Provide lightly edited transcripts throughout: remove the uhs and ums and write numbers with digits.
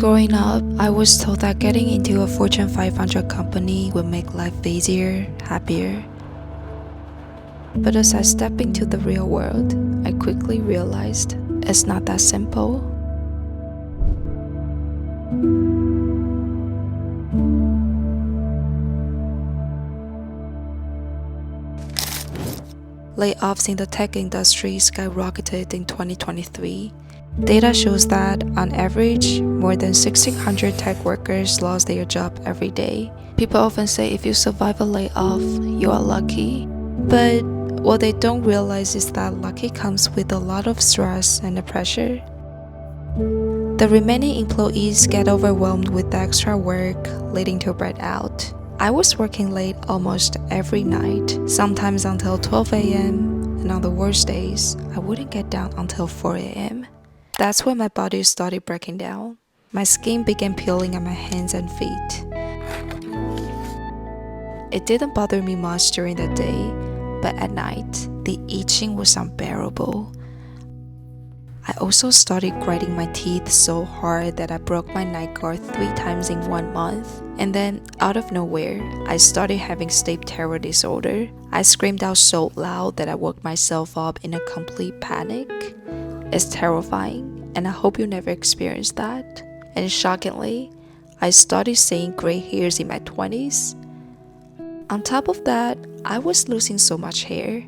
Growing up, I was told that getting into a Fortune 500 company would make life easier, happier. But as I stepped into the real world, I quickly realized it's not that simple. Layoffs in the tech industry skyrocketed in 2023. Data shows that, on average, more than 1,600 tech workers lost their job every day. People often say if you survive a layoff, you are lucky. But what they don't realize is that lucky comes with a lot of stress and pressure. The remaining employees get overwhelmed with the extra work, leading to burnout. I was working late almost every night, sometimes until 12 a.m., and on the worst days, I wouldn't get down until 4 a.m. That's when my body started breaking down. My skin began peeling on my hands and feet. It didn't bother me much during the day, but at night, the itching was unbearable. I also started grinding my teeth so hard that I broke my night guard 3 times in 1 month. And then, out of nowhere, I started having sleep terror disorder. I screamed out so loud that I woke myself up in a complete panic. It's terrifying, and I hope you never experienced that. And shockingly, I started seeing gray hairs in my 20s. On top of that, I was losing so much hair.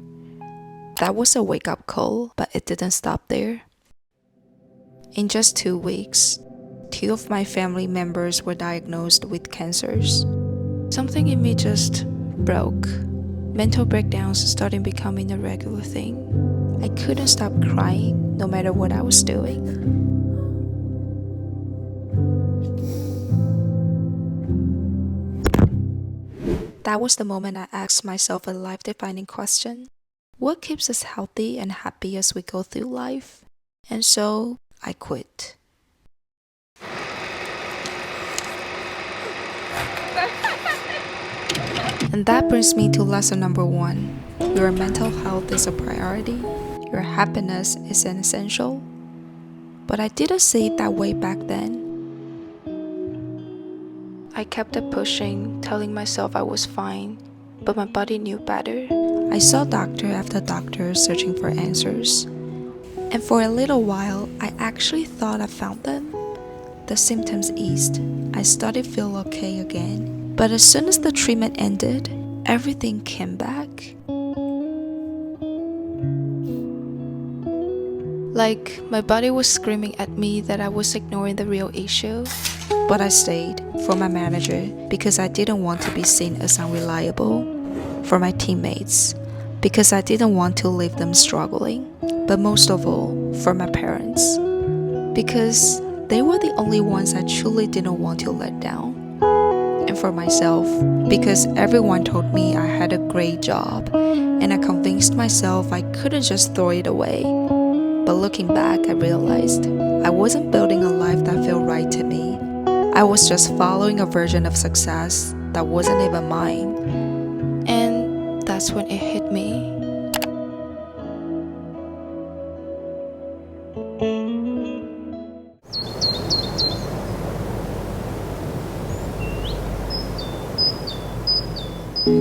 That was a wake-up call, but it didn't stop there. In just 2 weeks, 2 of my family members were diagnosed with cancers. Something in me just broke. Mental breakdowns started becoming a regular thing. I couldn't stop crying no matter what I was doing. That was the moment I asked myself a life-defining question. What keeps us healthy and happy as we go through life? And so, I quit. And that brings me to lesson number 1. Your mental health is a priority. Your happiness is an essential. But I didn't see it that way back then. I kept it pushing, telling myself I was fine, but my body knew better. I saw doctor after doctor searching for answers. And for a little while, I actually thought I found them. The symptoms eased. I started to feel okay again. But as soon as the treatment ended, everything came back. Like, my body was screaming at me that I was ignoring the real issue. But I stayed for my manager because I didn't want to be seen as unreliable. For my teammates because I didn't want to leave them struggling. But most of all, for my parents because they were the only ones I truly didn't want to let down. And for myself because everyone told me I had a great job and I convinced myself I couldn't just throw it away. But looking back, I realized I wasn't building a life that felt right to me. I was just following a version of success that wasn't even mine. And that's when it hit me.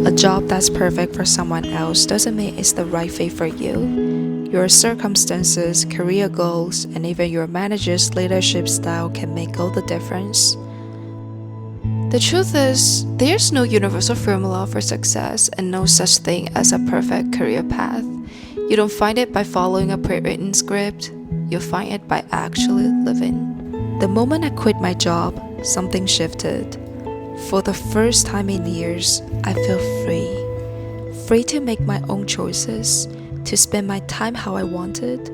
A job that's perfect for someone else doesn't mean it's the right fit for you. Your circumstances, career goals, and even your manager's leadership style can make all the difference. The truth is, there's no universal formula for success and no such thing as a perfect career path. You don't find it by following a pre-written script, you find it by actually living. The moment I quit my job, something shifted. For the first time in years, I feel free. Free to make my own choices, to spend my time how I wanted.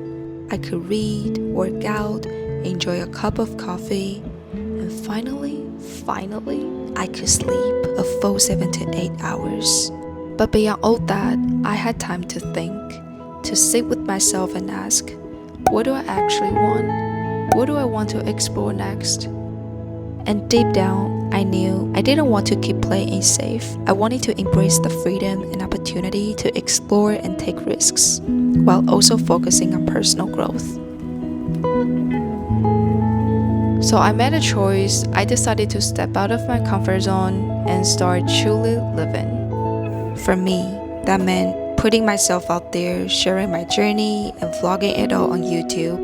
I could read, work out, enjoy a cup of coffee, and finally, I could sleep a full 7 to 8 hours. But beyond all that, I had time to think, to sit with myself and ask, what do I actually want? What do I want to explore next? And deep down, I knew I didn't want to keep playing it safe. I wanted to embrace the freedom and opportunity to explore and take risks, while also focusing on personal growth. So So I made a choice. I decided to step out of my comfort zone and start truly living. For me, that meant putting myself out there, sharing my journey, and vlogging it all on YouTube.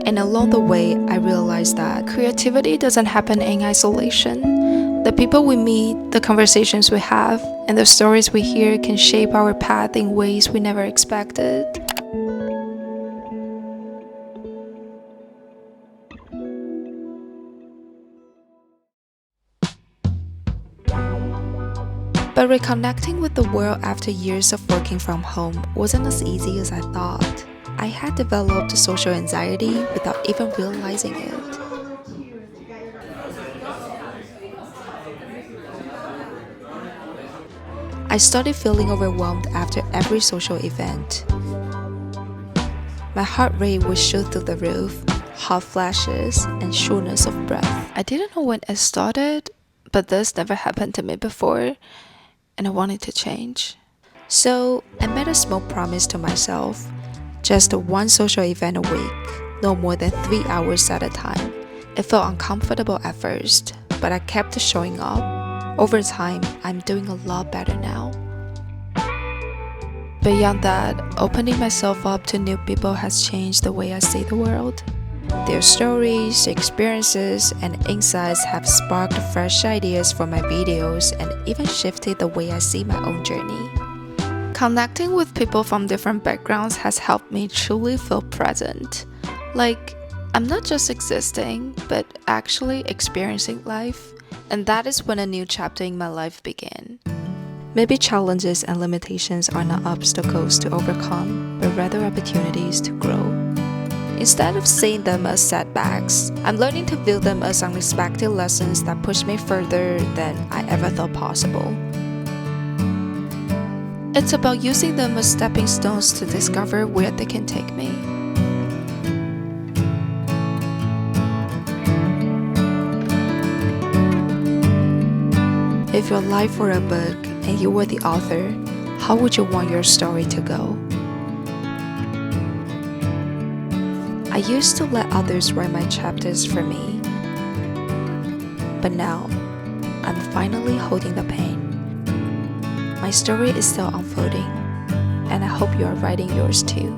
And along the way, I realized that creativity doesn't happen in isolation. The people we meet, the conversations we have, and the stories we hear can shape our path in ways we never expected. But reconnecting with the world after years of working from home wasn't as easy as I thought. I had developed social anxiety without even realizing it. I started feeling overwhelmed after every social event. My heart rate would shoot through the roof, hot flashes, and shortness of breath. I didn't know when it started, but this never happened to me before, and I wanted to change. So I made a small promise to myself, just one social event a week, no more than 3 hours at a time. It felt uncomfortable at first, but I kept showing up. Over time, I'm doing a lot better now. Beyond that, opening myself up to new people has changed the way I see the world. Their stories, experiences, and insights have sparked fresh ideas for my videos and even shifted the way I see my own journey. Connecting with people from different backgrounds has helped me truly feel present. Like, I'm not just existing, but actually experiencing life. And that is when a new chapter in my life began. Maybe challenges and limitations are not obstacles to overcome, but rather opportunities to grow. Instead of seeing them as setbacks, I'm learning to view them as unexpected lessons that push me further than I ever thought possible. It's about using them as stepping stones to discover where they can take me. If your life were a book and you were the author, how would you want your story to go? I used to let others write my chapters for me, but now I'm finally holding the pen. My story is still unfolding, and I hope you are writing yours too.